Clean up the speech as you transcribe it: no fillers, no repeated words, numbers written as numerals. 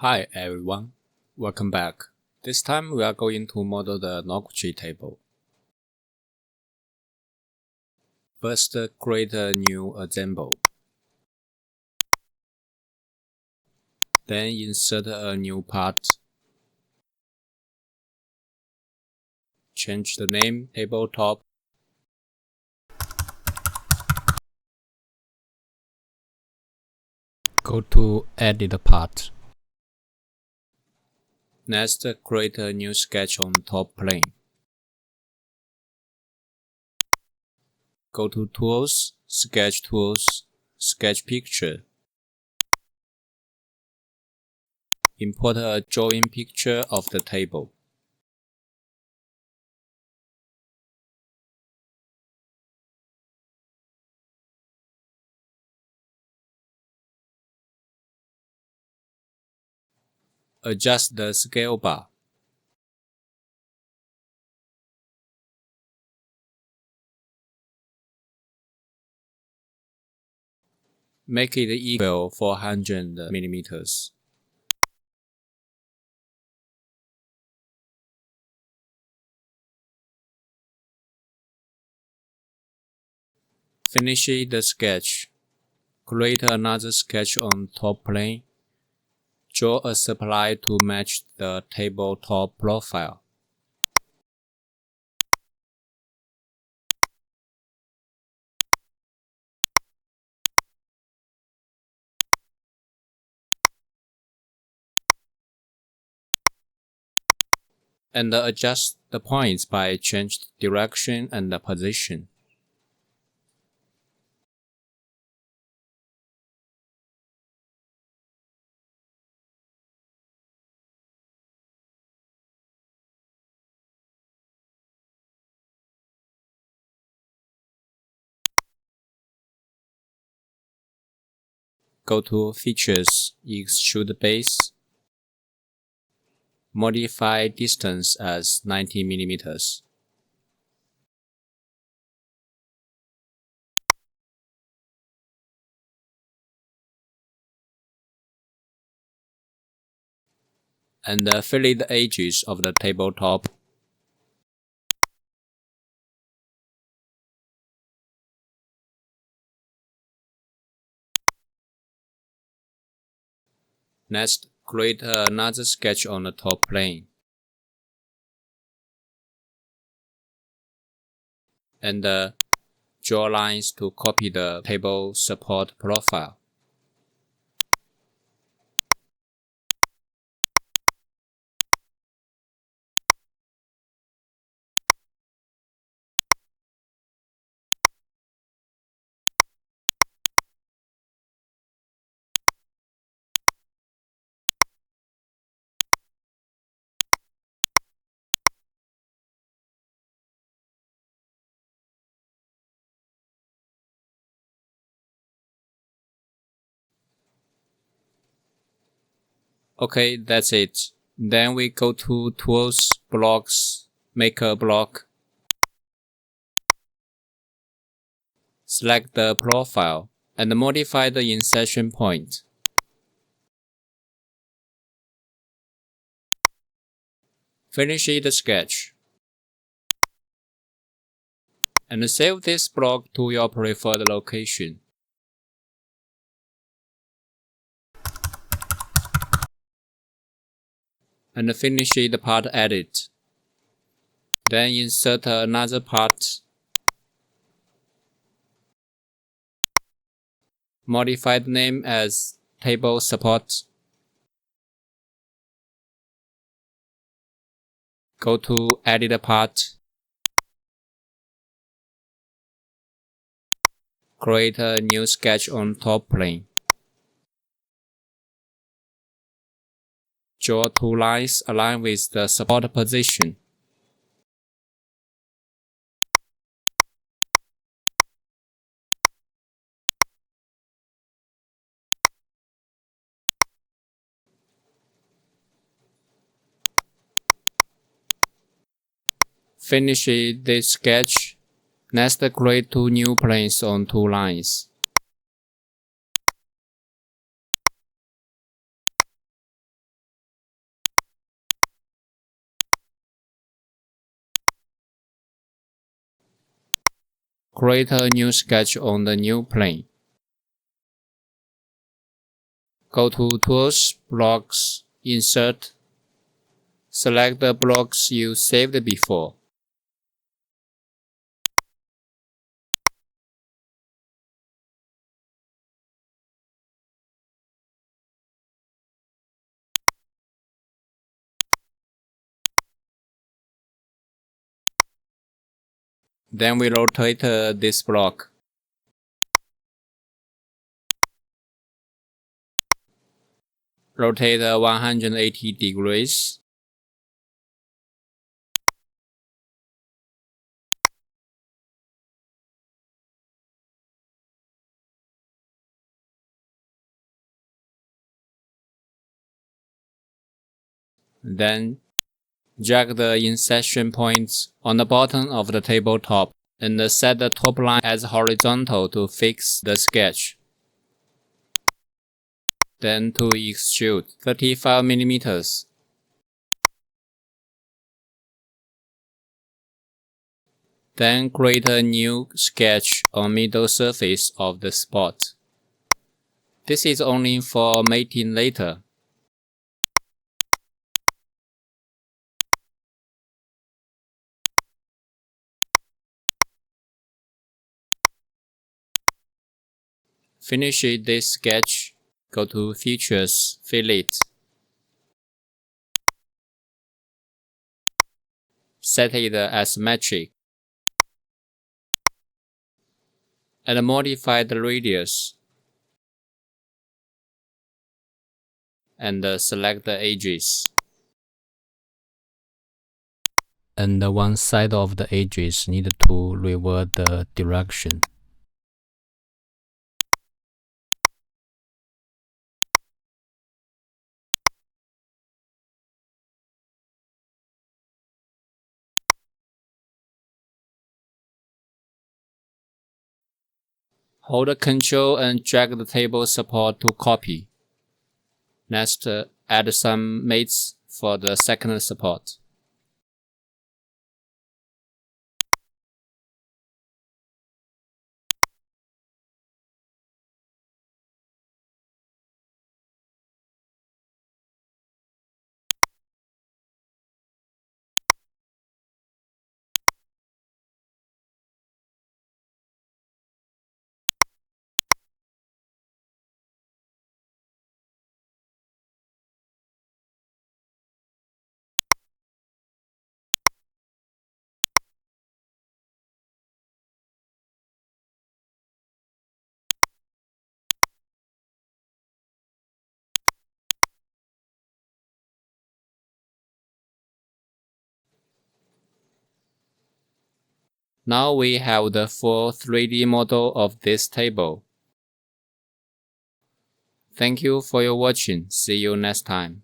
Hi everyone, welcome back. This time we are going to model the Noguchi table. First, create a new example. Then insert a new part. Change the name tabletop. Go to Edit Part. Next, create a new sketch on top plane. Go to Tools, Sketch Tools, Sketch Picture. Import a drawing picture of the table. Adjust the scale bar. Make it equal 400 mm. Finish the sketch. Create another sketch on top plane. Draw a supply to match the tabletop profile. And adjust the points by change direction and position. Go to Features, Extrude Base. Modify distance as 90 mm. And fillet the edges of the tabletop. Next, create another sketch on the top plane. And draw lines to copy the table support profile. Okay, that's it. Then we go to Tools, Blocks, Make a block. Select the profile and modify the insertion point. Finish the sketch. And save this block to your preferred location. And finish the part edit. Then insert another part. Modify the name as Table Support. Go to Edit Part. Create a new sketch on top plane. Draw two lines aligned with the support position. Finish this sketch. Next, create two new planes on two lines. Create a new sketch on the new plane. Go to Tools, Blocks, Insert. Select the blocks you saved before. Then we rotate this block. Rotate 180 degrees. Then drag the insertion points on the bottom of the tabletop and set the top line as horizontal to fix the sketch. Then to extrude 35 mm. Then create a new sketch on middle surface of the spot. This is only for mating later. Finish this sketch, go to Features, Fillet. Set it as metric. And modify the radius. And select the edges. And one side of the edges need to revert the direction. Hold Ctrl and drag the table support to copy. Next, add some mates for the second support. Now we have the full 3D model of this table. Thank you for your watching. See you next time.